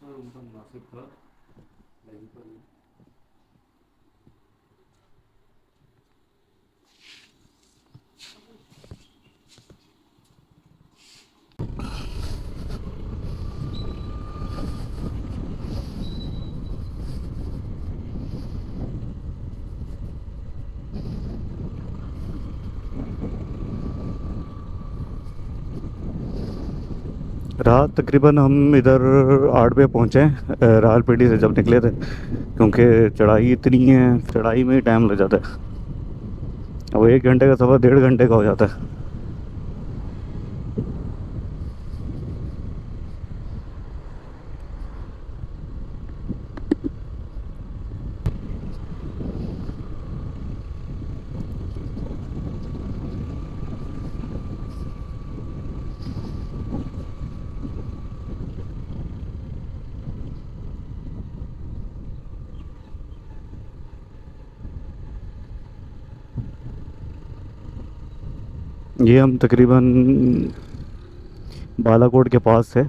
अच्छा रूम का मुनासिब था लेकिन पर रात तकरीबन हम इधर 8 बजे पहुँचे रावलपिंडी से जब निकले थे, क्योंकि चढ़ाई इतनी है, चढ़ाई में ही टाइम लग जाता है। अब 1 घंटे का सफ़र 1.5 घंटे का हो जाता है। ये हम तकरीबन बालाकोट के पास है,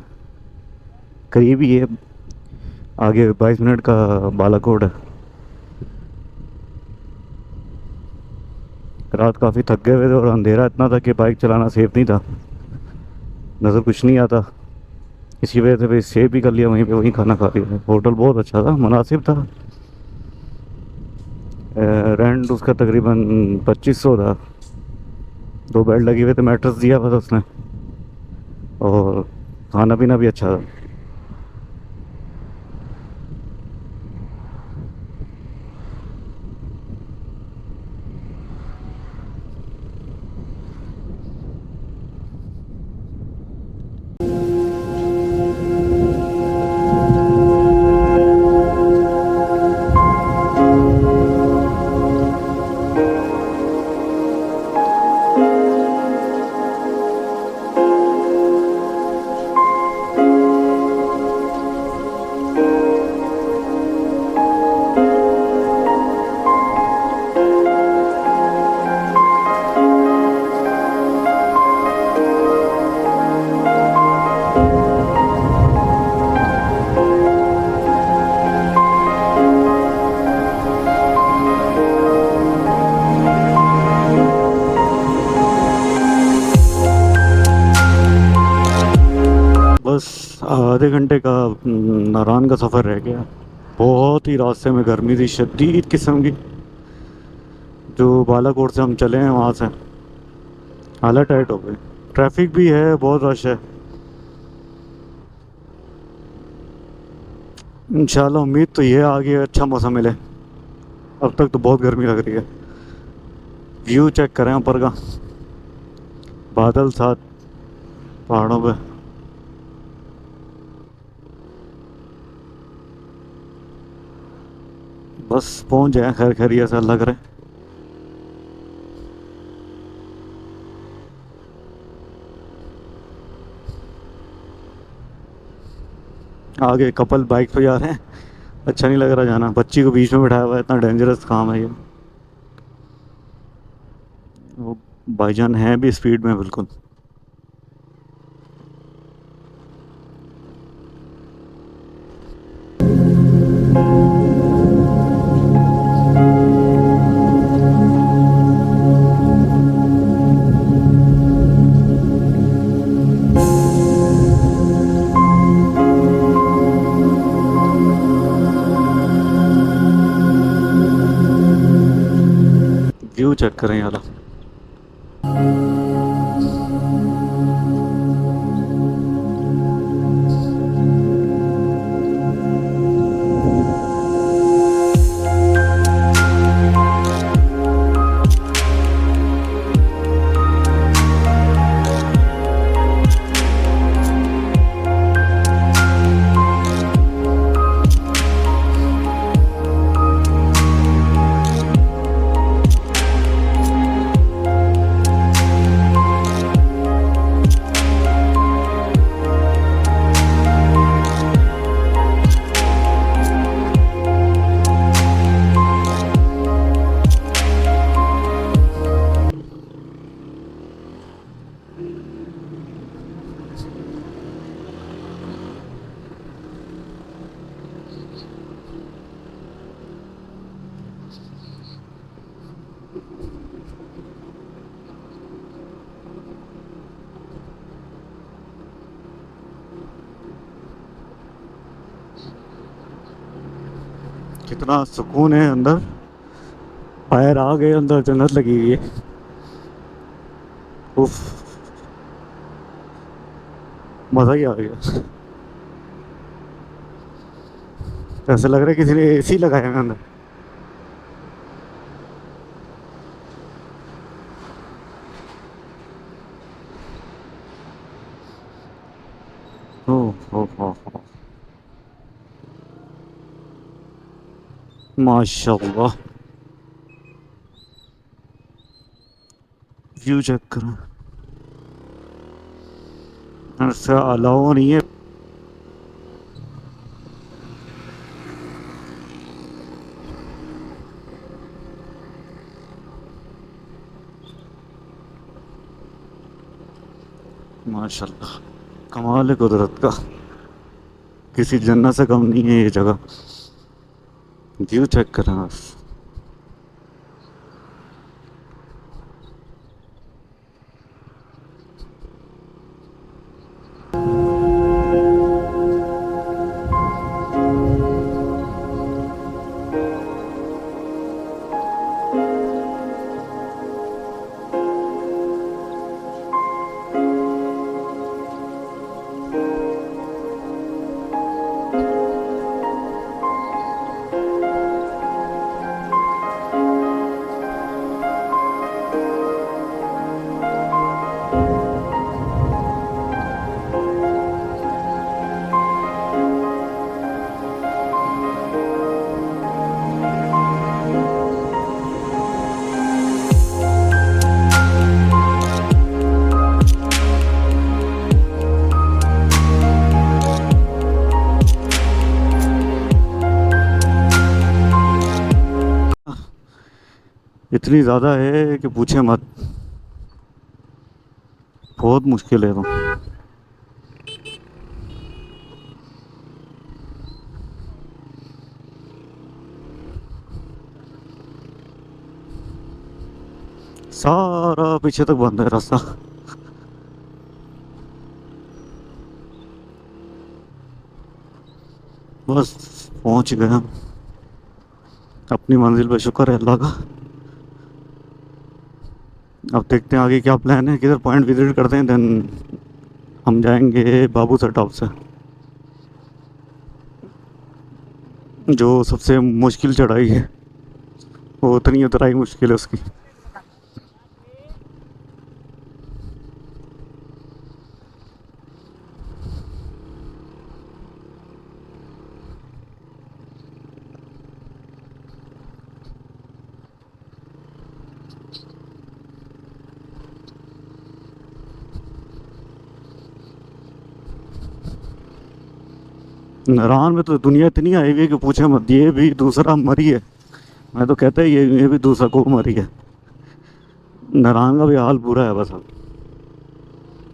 करीब ही है, आगे 22 मिनट का बालाकोट है। रात काफ़ी थक गए हुए थे और अंधेरा इतना था कि बाइक चलाना सेफ नहीं था, नज़र कुछ नहीं आता। इसी वजह से फिर स्टे भी कर लिया वहीं पे, वहीं खाना खा लिया। होटल बहुत अच्छा था, मुनासिब था। रेंट उसका तकरीबन 2500 था। 2 बेड लगे हुए थे, मैट्रेस दिया बस उसने, और खाना पीना भी अच्छा था। बस आधे घंटे का नारान का सफ़र रह गया। बहुत ही रास्ते में गर्मी थी, शदीद किस्म की। जो बालाकोट से हम चले हैं वहाँ से हालत टाइट हो गई। ट्रैफिक भी है, बहुत रश है। इंशाल्लाह उम्मीद तो ये है आगे अच्छा मौसम मिले। अब तक तो बहुत गर्मी लग रही है। व्यू चेक करें ऊपर का, बादल साथ पहाड़ों पे। बस पहुंच जाए खैर खैरियत से, अल्लाह करे। आगे कपल बाइक पे जा रहे हैं, अच्छा नहीं लग रहा जाना। बच्ची को बीच में बिठाया हुआ है, इतना डेंजरस काम है ये। वो भाईजान हैं भी स्पीड में बिल्कुल। व्यू चेक करें यार। कितना सुकून है अंदर। पैर आ गए अंदर, जन्नत लगी हुई है। उफ, मज़ा ही आ गया। ऐसा लग रहा है किसी ने एसी लगाया है अंदर। ओ माशाल्लाह, व्यू चेक करो। ऐसा अलाउ नहीं है। माशाल्लाह, कमाल है कुदरत का। किसी जन्नत से कम नहीं है ये जगह। व्यू चेक करें बस। इतनी ज़्यादा है कि पूछे मत। बहुत मुश्किल है तो। सारा पीछे तक बंद है रास्ता। बस पहुंच गए हम अपनी मंजिल पे, शुक्र है अल्लाह का। अब देखते हैं आगे क्या प्लान है, किधर पॉइंट विजिट करते हैं, देन हम जाएंगे बाबू सर टॉप से, जो सबसे मुश्किल चढ़ाई है। वो उतनी उतराई मुश्किल है उसकी। नारायण में तो दुनिया इतनी आई हुई है कि पूछे मत। ये भी दूसरा मरी है। मैं तो कहता है ये भी दूसरा को मरी है। नारायण का भी हाल बुरा है बस अब।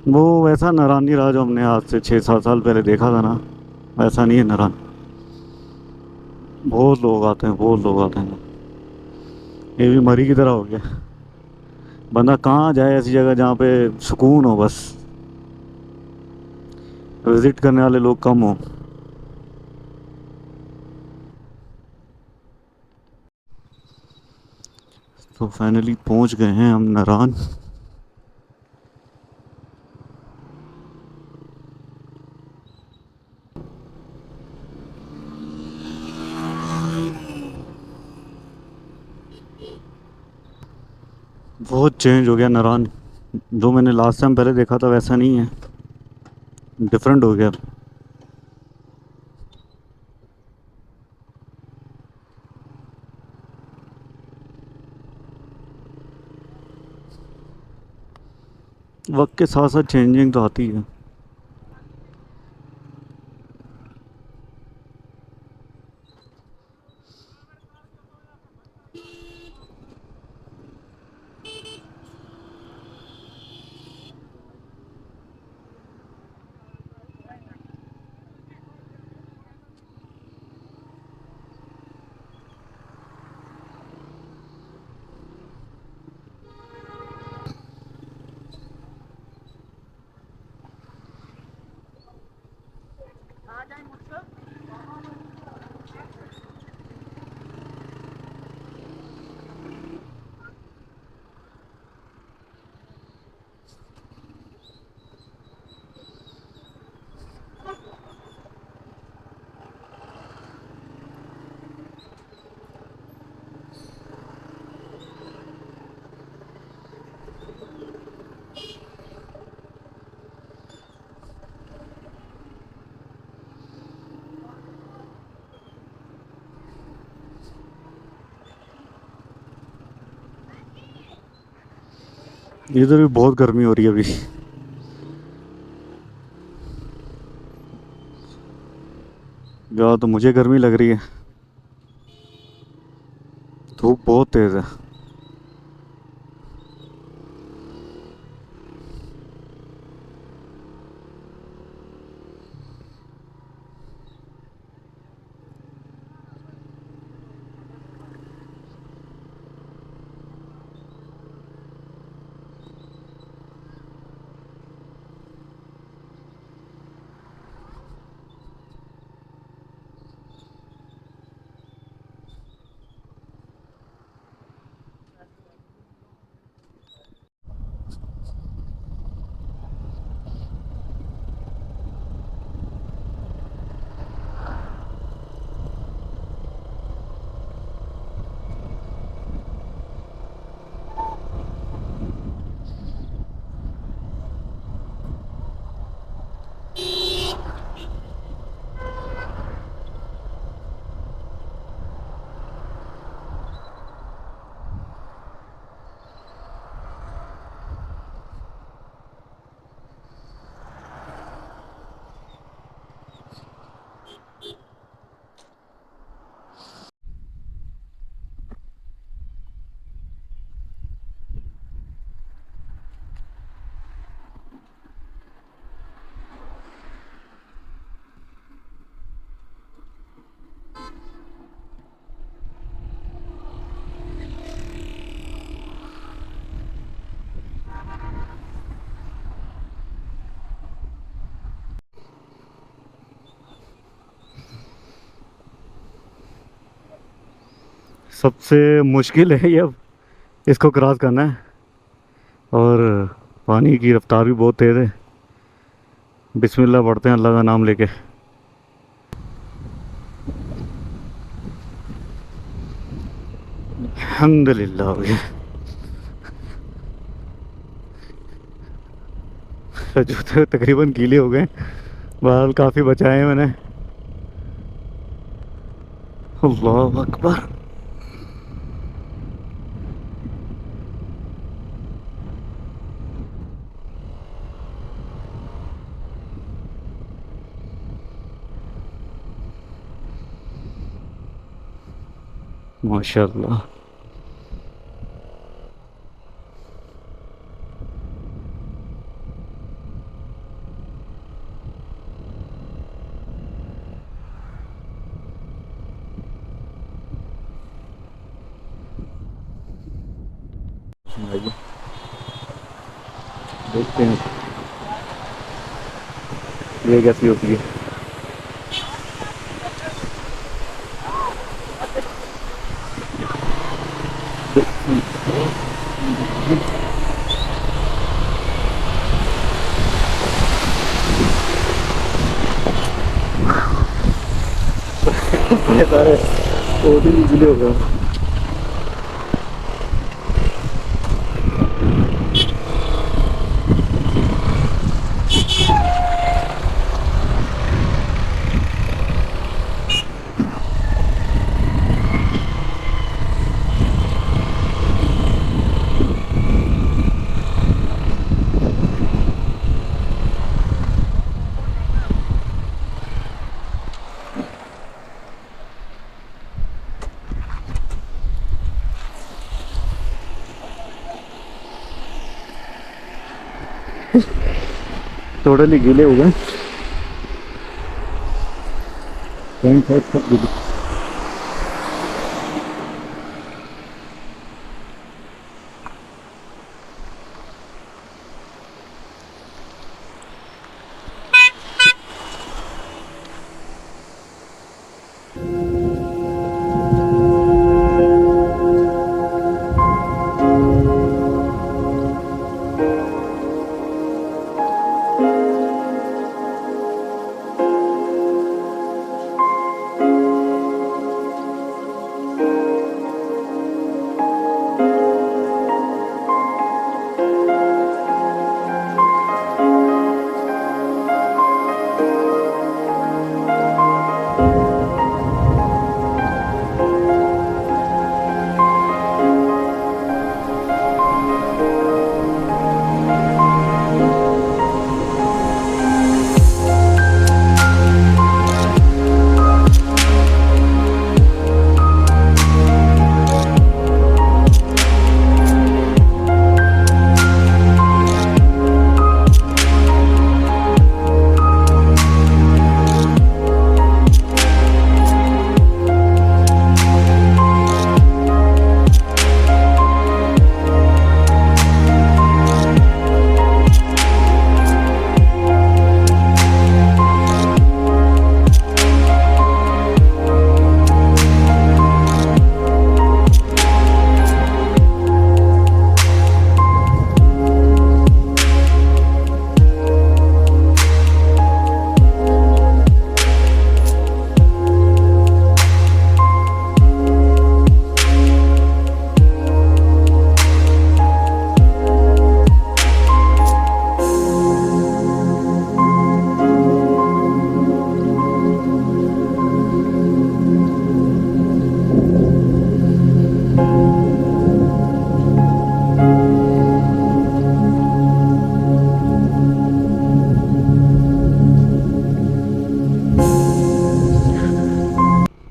वो वैसा नारायण नहीं रहा जो हमने आज से 6-7 साल पहले देखा था ना। वैसा नहीं है नारायण। बहुत लोग आते हैं, बहुत लोग आते हैं। ये भी मरी की तरह हो गया। बंदा कहाँ जाए ऐसी जगह जहाँ पे सुकून हो बस, विजिट करने वाले लोग कम हो। तो फाइनली पहुँच गए हैं हम नारायण। बहुत चेंज हो गया नारायण। जो मैंने लास्ट टाइम पहले देखा था वैसा नहीं है, डिफरेंट हो गया। वक्त के साथ साथ चेंजिंग तो आती है। इधर भी बहुत गर्मी हो रही है अभी। यहाँ तो मुझे गर्मी लग रही है, धूप बहुत तेज़ है। सबसे मुश्किल है ये अब इसको क्रॉस करना है, और पानी की रफ्तार भी बहुत तेज़ है। बिस्मिल्लाह पढ़ते हैं अल्लाह का नाम लेके। अल्हम्दुलिल्लाह। जूते तकरीबन गीले हो गए, बाल काफ़ी बचाए हैं मैंने। अल्लाह अकबर। माशाल्लाह। आइए देखते हैं ये कैसी होती है। ये सारे ओटी गीले हो गए। टोटली गीले हो गए। पैंट शर्ट सब गीले।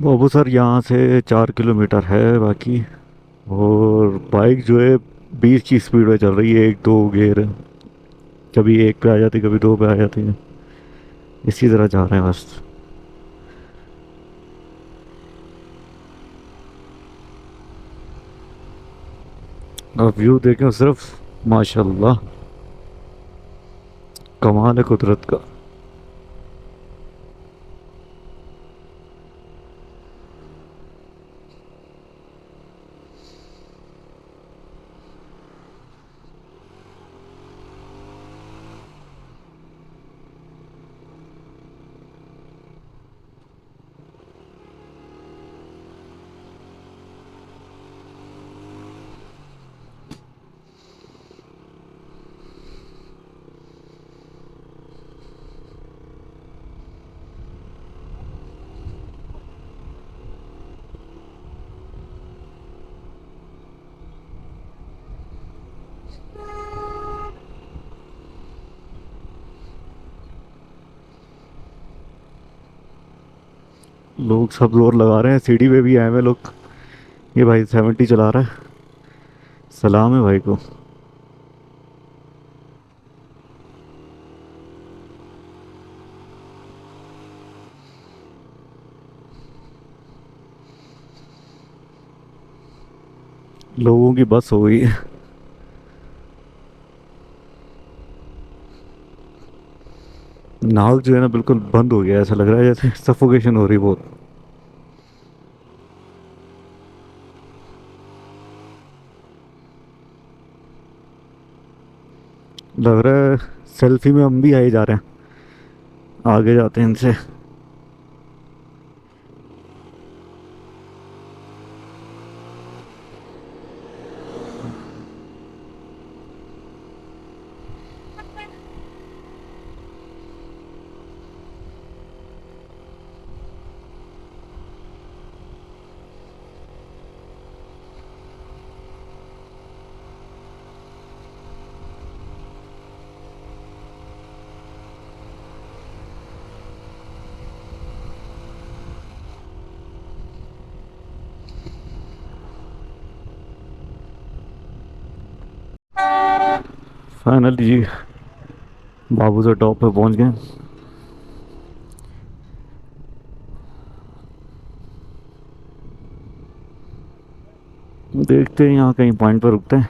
बाबू सर यहाँ से 4 किलोमीटर है बाकी। और बाइक जो है 20 की स्पीड में चल रही है, एक दो गियर, कभी एक पे आ जाती कभी दो पे आ जाती है, इसी तरह जा रहे हैं बस। अब व्यू देखें सिर्फ, माशाल्लाह, कमाल है कुदरत का। लोग सब जोर लगा रहे हैं, सीढ़ी पे भी आए हुए लोग। ये भाई 70 चला रहा है, सलाम है भाई को। लोगों की बस हो गई है। नाक जो है ना बिल्कुल बंद हो गया, ऐसा लग रहा है जैसे सफोकेशन हो रही बहुत। लग रहा है सेल्फी में हम भी आए जा रहे हैं, आगे जाते हैं इनसे। फाइनली जी बाबू से टॉप पे पहुंच गए। देखते हैं यहाँ कहीं पॉइंट पर रुकते हैं,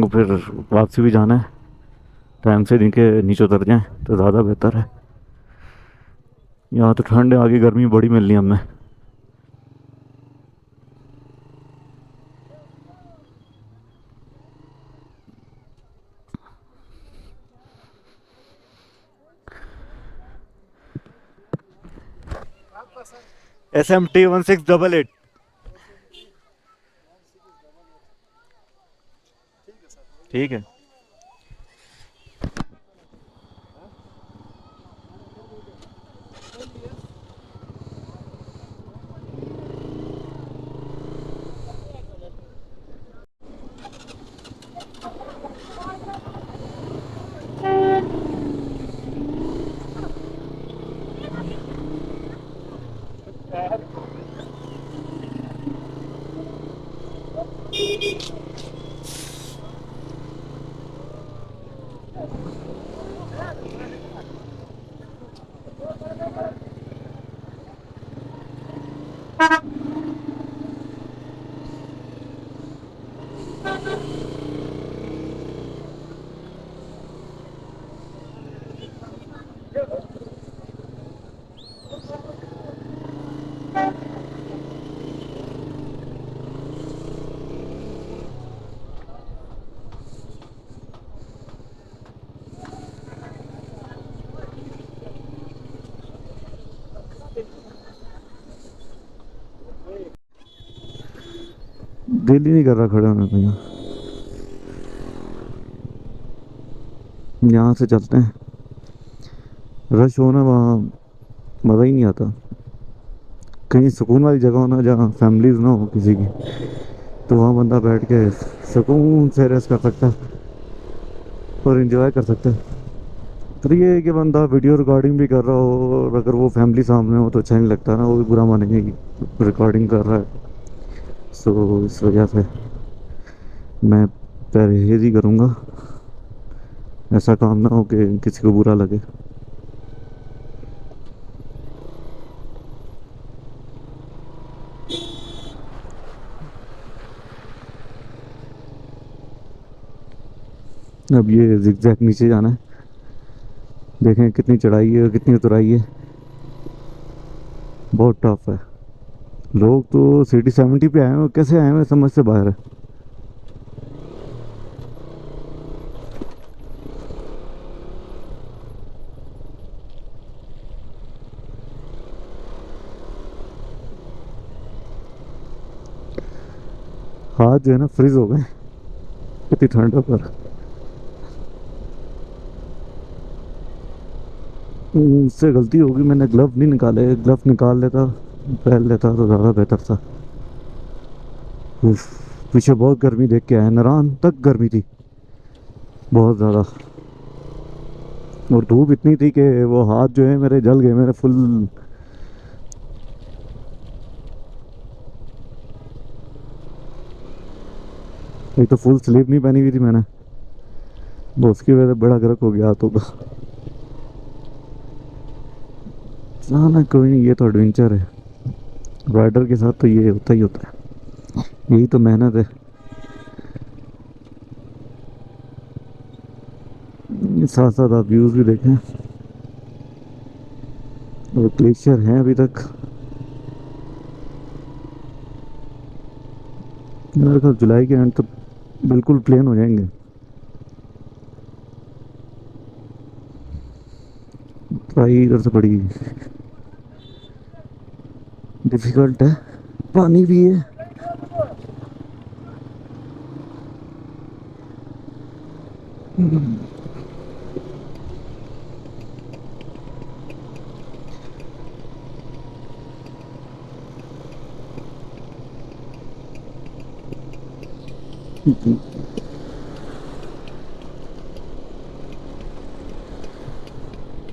फिर वापसी भी जाना है। टाइम से नीचे नीचे उतर जाएं तो ज़्यादा बेहतर है। यहाँ तो ठंड है, आगे गर्मी बड़ी मिल रही है हमें। SMT 1688। ठीक है। दिल ही नहीं कर रहा खड़े होने को यहाँ। यहाँ से चलते हैं, रश हो ना वहाँ मज़ा ही नहीं आता। कहीं सुकून वाली जगह हो ना जहाँ फैमिलीज ना हो किसी की, तो वहाँ बंदा बैठ के सुकून से रेस्ट कर सकता है और एंजॉय कर सकता है। तो ये है कि बंदा वीडियो रिकॉर्डिंग भी कर रहा हो और अगर वो फैमिली सामने हो तो अच्छा नहीं लगता ना, वो भी बुरा मानेंगे कि रिकॉर्डिंग कर रहा है। सो इस वजह से मैं परहेज ही करूँगा, ऐसा काम ना हो कि किसी को बुरा लगे। अब ये जिगजैग नीचे जाना है, देखें कितनी चढ़ाई है और कितनी उतराई है, बहुत टफ है। लोग तो सिटी 70 पे आए हैं, कैसे आए हैं समझ से बाहर है। हाथ जो है ना फ्रीज हो गए, इतनी ठंड है पर। उससे गलती होगी, मैंने ग्लव नहीं निकाले, ग्लव निकाल लेता पहन लेता तो ज़्यादा बेहतर था। उफ, पीछे बहुत गर्मी देख के आया, नारायण तक गर्मी थी बहुत ज़्यादा, और धूप इतनी थी कि वो हाथ जो है मेरे जल गए, मेरे फुल। एक तो फुल स्लीव नहीं पहनी हुई थी मैंने, वो उसकी वजह से बड़ा गर्क हो गया हाथों का। ना कोई नहीं, ये तो एडवेंचर है, राइडर के साथ तो ये होता ही होता है, यही तो मेहनत है। साथ साथ आप व्यूज़ भी देखें, और ग्लेशियर हैं अभी तक। मेरे ख्याल जुलाई के एंड तक बिल्कुल प्लेन हो जाएंगे। ट्राई इधर से बड़ी डिफिकल्ट है, पानी भी है।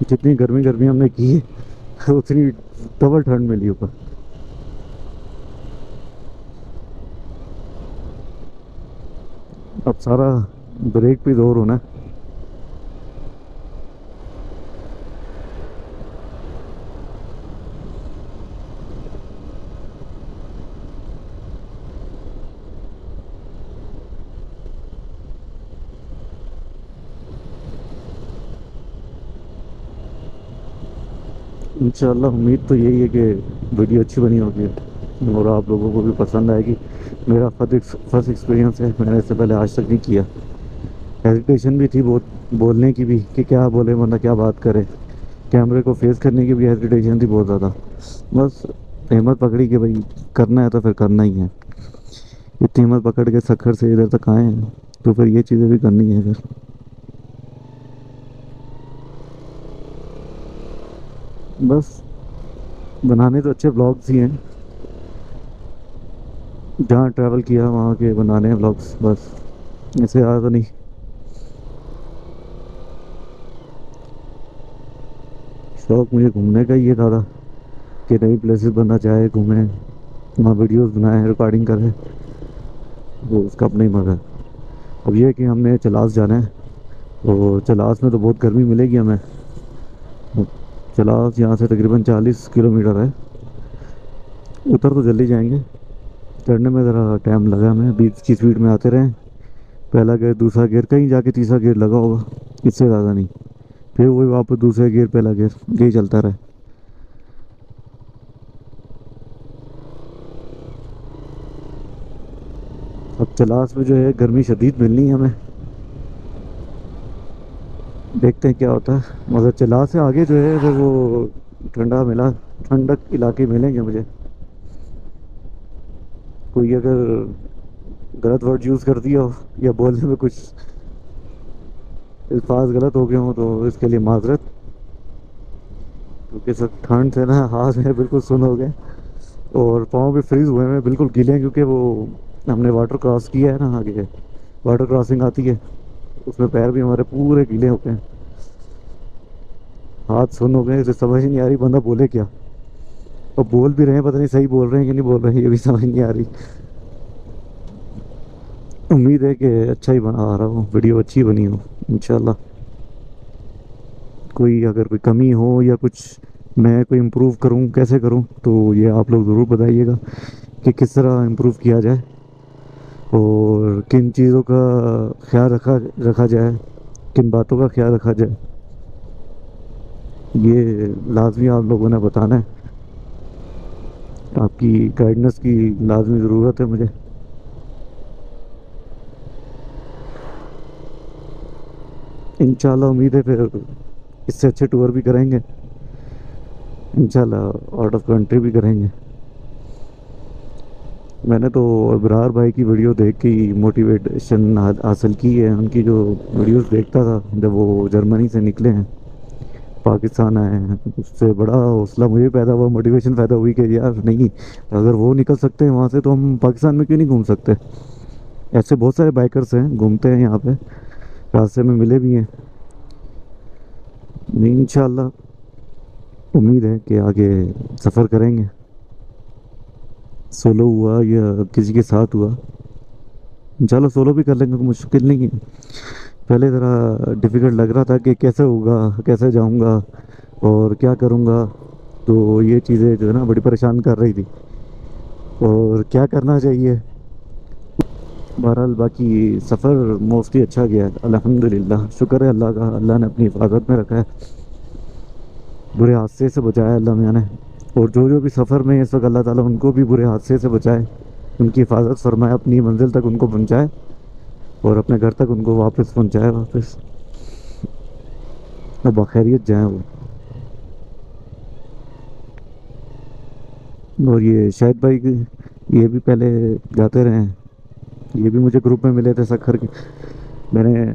जितनी गर्मी गर्मी हमने की है उतनी डबल ठंड मिली ऊपर। अब सारा ब्रेक पे जोर होना है। इंशाल्लाह उम्मीद तो यही है कि वीडियो अच्छी बनी होगी और आप लोगों को भी पसंद आएगी। मेरा फर्स्ट एक्सपीरियंस है, मैंने इससे पहले आज तक नहीं किया। हेजिटेशन भी थी बहुत, बोलने की भी कि क्या बोले बंदा, क्या बात करे, कैमरे को फेस करने की भी हेजिटेशन थी बहुत ज़्यादा। बस हिम्मत पकड़ी कि भाई करना है तो फिर करना ही है। इतनी हिम्मत पकड़ के सखर से इधर तक आए हैं तो फिर ये चीज़ें भी करनी है फिर। बस बनाने तो अच्छे ब्लॉग्स ही हैं, जहाँ ट्रैवल किया वहाँ के बनाने हैं ब्लॉग्स बस, ऐसे ज़्यादा तो नहीं। शौक मुझे घूमने का ही ये था कि नई प्लेसेस बंदा चाहे घूमे, वहाँ वीडियोस बनाए, रिकॉर्डिंग करे, वो उसका अपना ही मज़ा है। अब ये है कि हमने चलास जाना है, तो चलास में तो बहुत गर्मी मिलेगी हमें। चलास यहाँ से तकरीबन 40 किलोमीटर है। उतर तो जल्दी जाएंगे, चढ़ने में ज़रा टाइम लगा, हमें 20 की स्पीड में आते रहे। पहला गियर दूसरा गियर कहीं जाके तीसरा गियर लगा होगा, इससे ज़्यादा नहीं। फिर वही वापस दूसरे गियर पहला गियर, यही चलता रहे। अब चलास में जो है गर्मी शदीद मिलनी है हमें, देखते हैं क्या होता है। मगर चलास से आगे जो है फिर वो ठंडा मिला, ठंडक इलाके मिलेंगे मुझे। कोई अगर गलत वर्ड यूज़ कर दिया हो या बोलने में कुछ अल्फाज गलत हो गए हों तो इसके लिए माजरत, क्योंकि सब ठंड से ना हाथ में बिल्कुल सुन हो गए और पाँव भी फ्रीज हुए हैं, बिल्कुल गीले हैं, क्योंकि वो हमने वाटर क्रॉस किया है ना, आगे वाटर क्रॉसिंग आती है, उसमें पैर भी हमारे पूरे गीले हो गए हैं। हाथ सुन हो गए तो समझ नहीं आ रही बंदा बोले क्या। और बोल भी रहे हैं, पता नहीं सही बोल रहे हैं कि नहीं बोल रहे हैं, ये भी समझ नहीं आ रही। उम्मीद है कि अच्छा ही बना रहा हूँ, वीडियो अच्छी बनी हो इंशाल्लाह। कोई अगर कोई कमी हो या कुछ मैं कोई इम्प्रूव करूँ, कैसे करूँ, तो ये आप लोग ज़रूर बताइएगा कि किस तरह इम्प्रूव किया जाए और किन चीज़ों का ख्याल रखा रखा जाए, किन बातों का ख्याल रखा जाए, ये लाजमी आप लोगों ने बताना है। आपकी गाइडेंस की लाजमी ज़रूरत है मुझे। इंशाल्लाह उम्मीद है फिर इससे अच्छे टूर भी करेंगे, इंशाल्लाह आउट ऑफ कंट्री भी करेंगे। मैंने तो अबरार भाई की वीडियो देख के ही मोटिवेशन हासिल की है। उनकी जो वीडियोस देखता था जब वो जर्मनी से निकले हैं, पाकिस्तान आए हैं, उससे बड़ा हौसला मुझे पैदा हुआ, मोटिवेशन पैदा हुई कि यार नहीं, अगर वो निकल सकते हैं वहाँ से तो हम पाकिस्तान में क्यों नहीं घूम सकते। ऐसे बहुत सारे बाइकर्स हैं घूमते हैं यहाँ पे, रास्ते में मिले भी हैं। नहीं इंशाल्लाह उम्मीद है कि आगे सफ़र करेंगे, सोलो हुआ या किसी के साथ हुआ। इंशाल्लाह सोलो भी कर लेंगे, कोई मुश्किल नहीं है। पहले ज़रा डिफ़िकल्ट लग रहा था कि कैसे होगा, कैसे जाऊंगा और क्या करूंगा, तो ये चीज़ें जो है ना बड़ी परेशान कर रही थी और क्या करना चाहिए। बहरहाल बाकी सफ़र मोस्टली अच्छा गया है अल्हम्दुलिल्लाह, शुक्र है अल्लाह का, अल्लाह ने अपनी हिफाजत में रखा है, बुरे हादसे से बचाया अल्लाह मियाँ ने। और जो जो भी सफ़र में है इस वक्त, अल्लाह ताला उनको भी बुरे हादसे से बचाए, उनकी हिफाजत फरमाए, अपनी मंजिल तक उनको पहुँचाए और अपने घर तक उनको वापस पहुँचाए, वापस और बखैरियत जाए वो। और ये शाहिद भाई ये भी पहले जाते रहे हैं, ये भी मुझे ग्रुप में मिले थे सखर के। मैंने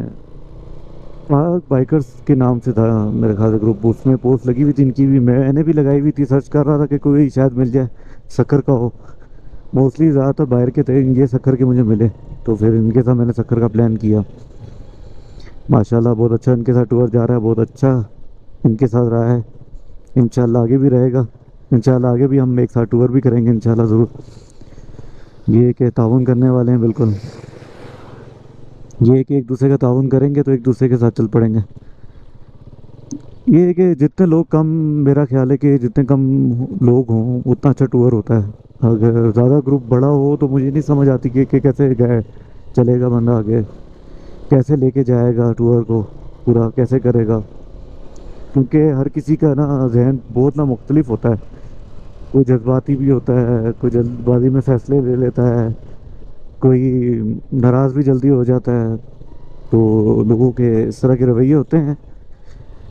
वहाँ बाइकर्स के नाम से था मेरे ख्याल से ग्रुप, उसमें पोस्ट लगी हुई थी इनकी भी, मैंने भी लगाई हुई थी, सर्च कर रहा था कि कोई शायद मिल जाए सखर का हो। मोस्टली ज़्यादातर बाहर के थे, ये सखर के मुझे मिले, तो फिर इनके साथ मैंने सखर का प्लान किया। माशाल्लाह बहुत अच्छा इनके साथ टूर जा रहा है, बहुत अच्छा इनके साथ रहा है। इंशाल्लाह आगे भी रहेगा, इंशाल्लाह आगे भी हम एक साथ टूर भी करेंगे इंशाल्लाह ज़रूर। ये कि ताउन करने वाले हैं बिल्कुल, ये कि एक दूसरे का ताउन करेंगे तो एक दूसरे के साथ चल पड़ेंगे। ये है कि जितने लोग कम, मेरा ख्याल है कि जितने कम लोग हों उतना अच्छा टूर होता है। अगर ज़्यादा ग्रुप बड़ा हो तो मुझे नहीं समझ आती कि कैसे गए चलेगा बंदा आगे, कैसे लेके जाएगा टूर को, पूरा कैसे करेगा। क्योंकि हर किसी का ना जहन बहुत ना मुख्तलिफ होता है, कोई जज्बाती भी होता है, कोई जल्दबाजी में फ़ैसले ले लेता है, कोई नाराज़ भी जल्दी हो जाता है। तो लोगों के इस तरह के रवैये होते हैं,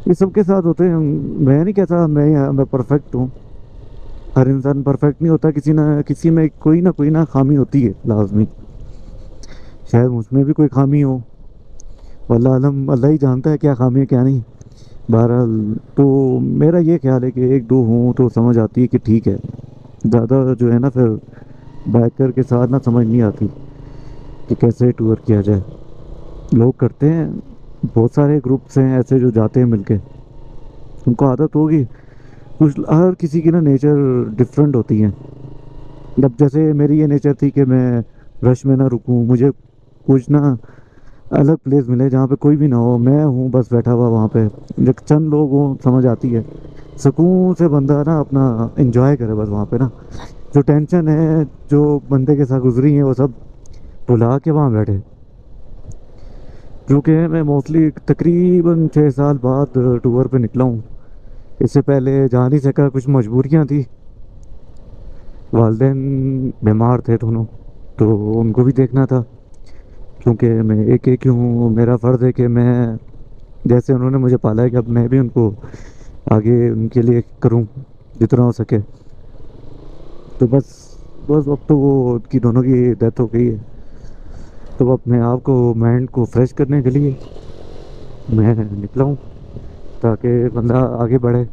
ये सबके साथ होते हैं। मैं नहीं कहता मैं परफेक्ट हूँ, हर इंसान परफेक्ट नहीं होता, किसी ना किसी में कोई ना खामी होती है लाजमी, शायद मुझमें भी कोई खामी हो, वल्लाह आलम, अल्लाह ही जानता है क्या खामी है क्या नहीं। बहरहाल तो मेरा ये ख्याल है कि एक दो हों तो समझ आती है कि ठीक है, ज़्यादा जो है ना फिर बाइकर के साथ ना समझ नहीं आती कि कैसे टूर किया जाए। लोग करते हैं, बहुत सारे ग्रुप्स हैं ऐसे जो जाते हैं मिलके, उनको आदत होगी। कुछ हर किसी की ना नेचर डिफरेंट होती है। अब जैसे मेरी ये नेचर थी कि मैं रश में ना रुकूं, मुझे कुछ ना अलग प्लेस मिले जहाँ पे कोई भी ना हो, मैं हूँ बस बैठा हुआ वहाँ पे, जब चंद लोग हों समझ आती है, सुकून से बंदा ना अपना एंजॉय करे बस वहाँ पे ना, जो टेंशन है जो बंदे के साथ गुजरी है वो सब भुला के वहाँ बैठे। क्योंकि मैं मोस्टली तकरीबन 6 साल बाद टूर पे निकला हूँ, इससे पहले जा नहीं सका, कुछ मजबूरियाँ थी, वालदेन बीमार थे दोनों, तो उनको भी देखना था। क्योंकि मैं एक एक हूँ, मेरा फ़र्ज़ है कि मैं जैसे उन्होंने मुझे पाला है कि अब मैं भी उनको आगे उनके लिए करूँ जितना हो सके। तो बस बस अब तो वो उनकी दोनों की डेथ हो गई है, तो अपने आप को माइंड को फ्रेश करने के लिए मैं निकला हूँ ताकि बंदा आगे बढ़े।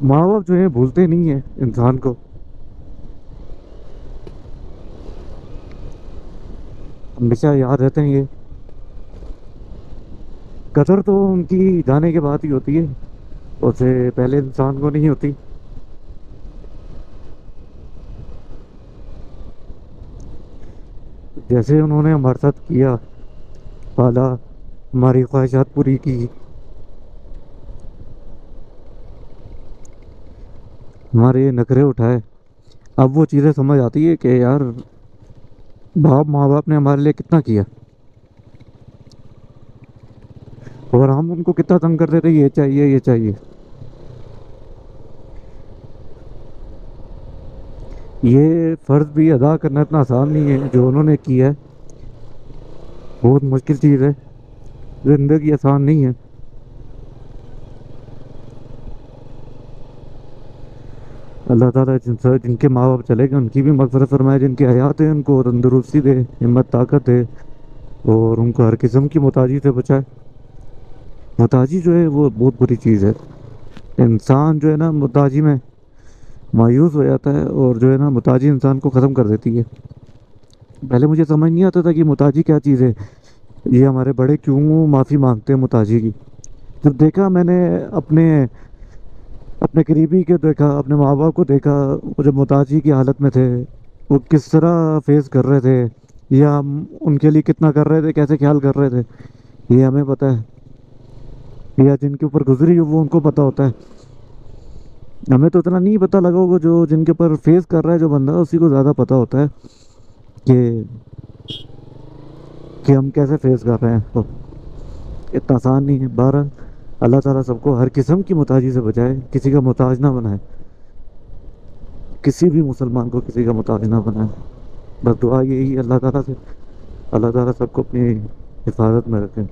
माँ बाप जो है भूलते नहीं है इंसान को, हमेशा याद रहते हैं ये। कदर तो उनकी जाने के बाद ही होती है, उससे पहले इंसान को नहीं होती। जैसे उन्होंने हमारे साथ किया, पाला, हमारी ख्वाहिशात पूरी की, हमारे नखरे उठाए, अब वो चीज़ें समझ आती है कि यार माँ बाप ने हमारे लिए कितना किया, और हम उनको कितना तंग करते थे, ये चाहिए ये चाहिए। ये फ़र्ज़ भी अदा करना इतना आसान नहीं है जो उन्होंने किया है, बहुत मुश्किल चीज़ है, ज़िंदगी आसान नहीं है। अल्लाह ताला जिनके माँ बाप चले गए उनकी भी मग़फ़िरत फरमाए, जिनकी हयात है उनको तंदुरुस्ती दे, हिम्मत ताकत दे, और उनको हर किस्म की मुताजी से बचाए। मुताजी जो है वो बहुत बुरी चीज़ है। इंसान जो है ना मुताजी में मायूस हो जाता है, और जो है ना मुताजी इंसान को ख़त्म कर देती है। पहले मुझे समझ नहीं आता था कि मुताजी क्या चीज़ है, ये हमारे बड़े क्यों माफ़ी मांगते हैं मुताजी की। जब देखा मैंने अपने अपने करीबी के देखा, अपने माँ बाप को देखा, वो जब मुताजी की हालत में थे वो किस तरह फेस कर रहे थे, या हम उनके लिए कितना कर रहे थे, कैसे ख्याल कर रहे थे, ये हमें पता है, या जिनके ऊपर गुजरी हो वो उनको पता होता है। हमें तो इतना नहीं पता लगा होगा, जो जिनके ऊपर फेस कर रहा है जो बंदा, उसी को ज़्यादा पता होता है कि हम कैसे फेस कर रहे हैं। तो इतना आसान नहीं है। बहरहाल अल्लाह ताला सबको हर किस्म की मुताजी से बचाए, किसी का मुताज ना बनाए, किसी भी मुसलमान को किसी का मुताज ना बनाए। बस दुआ यही है अल्लाह ताला से, अल्लाह ताला सबको अपनी हिफाजत में रखे।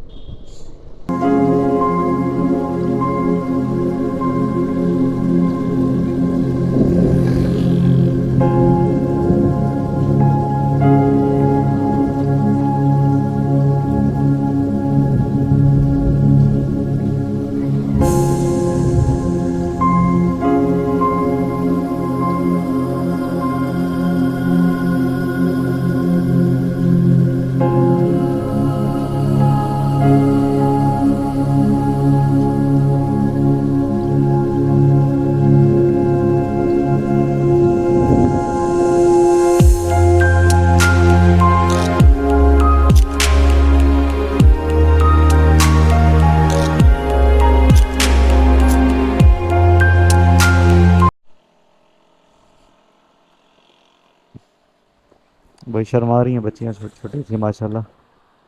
भाई शर्मा रही हैं बच्चियाँ छोटी छोटी सी, माशाल्लाह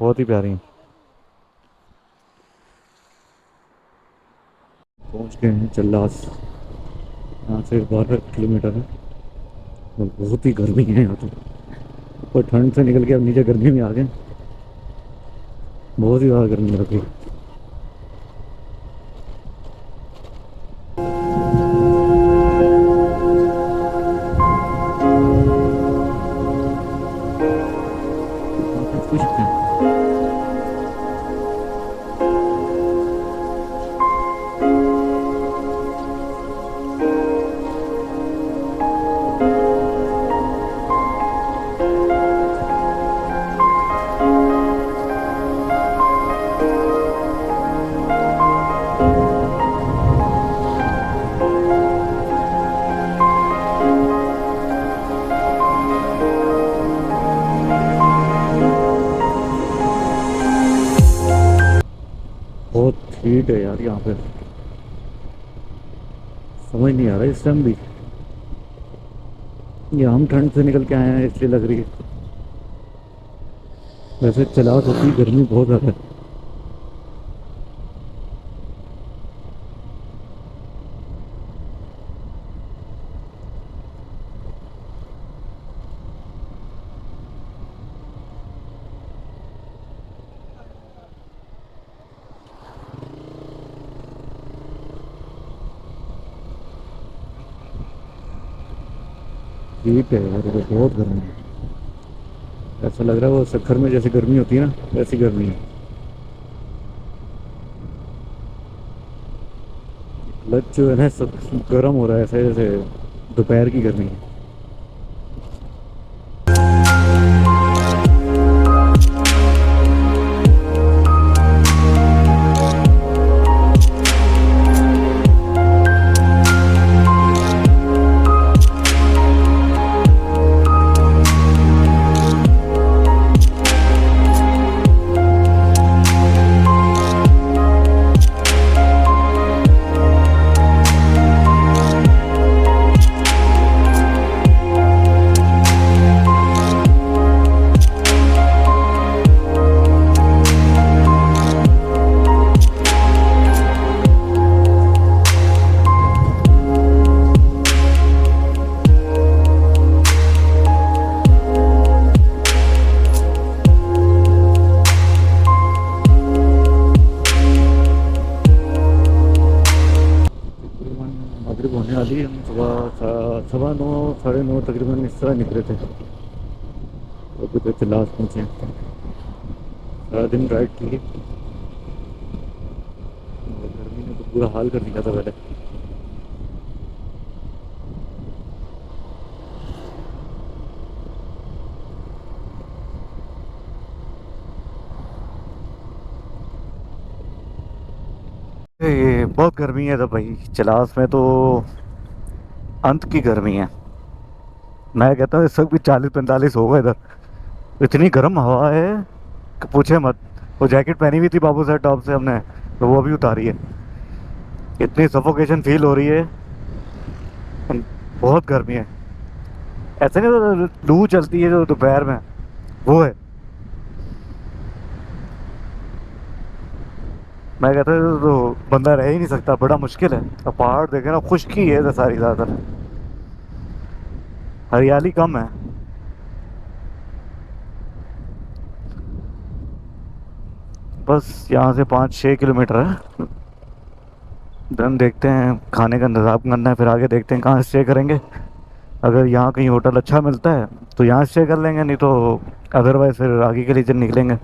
बहुत ही प्यारी हैं। पहुँच गए हैं चल्लास, यहाँ से 12 किलोमीटर है, और बहुत ही गर्मी है यहाँ तो। ऊपर ठंड से निकल के अब नीचे गर्मी में आ गए, बहुत ही ज़्यादा गर्मी लग रही है। कुछ भी। बहुत हीट है यार यहाँ पे, समझ नहीं आ रहा इस टाइम भी, ये हम ठंड से निकल के आए हैं इसलिए लग रही है, वैसे चलावट होती गर्मी बहुत ज़्यादा है। हीट है यार, ये बहुत गर्मी है, ऐसा लग रहा है वो सखर में जैसे गर्मी होती है ना, वैसी गर्मी है। लज जो है ना सब गर्म हो रहा है, ऐसे जैसे दोपहर की गर्मी है। सुबह होने वाली। हम सुबह 9:15 9:30 तकरीबन इस तरह निकले थे। अभी तो चिल्लास पहुँचे। सारा दिन राइड की और गर्मी ने तो बुरा हाल कर दिया था पहले। ये बहुत गर्मी है तो भाई, चिलास में तो अंत की गर्मी है। मैं कहता हूँ इस वक्त भी 40-45 होगा इधर। इतनी गर्म हवा है कि पूछे मत। वो जैकेट पहनी हुई थी बाबू सर टॉप से हमने, तो वो भी उतारी है। इतनी सफोकेशन फील हो रही है। बहुत गर्मी है। ऐसे नहीं तो लू चलती है जो दोपहर में, वो है। मैं कहता हूँ तो बंदा रह ही नहीं सकता, बड़ा मुश्किल है। अब पहाड़ देखे ना, खुश्की है इधर सारी, ज़्यादातर हरियाली कम है। बस यहाँ से 5-6 किलोमीटर है। देन देखते हैं, खाने का इंतज़ाम करना है, फिर आगे देखते हैं कहाँ स्टे करेंगे। अगर यहाँ कहीं होटल अच्छा मिलता है तो यहाँ स्टे कर लेंगे, नहीं तो अदरवाइज फिर आगे के लिए निकलेंगे।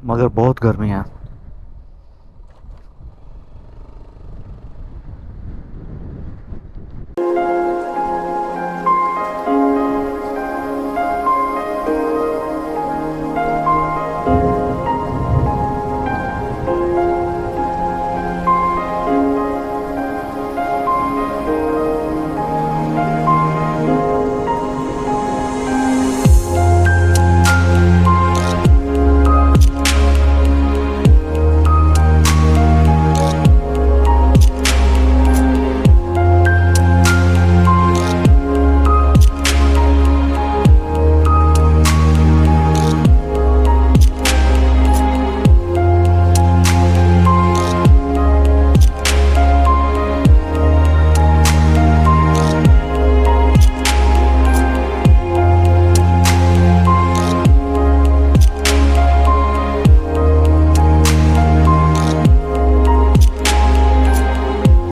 मगर बहुत गर्मी है।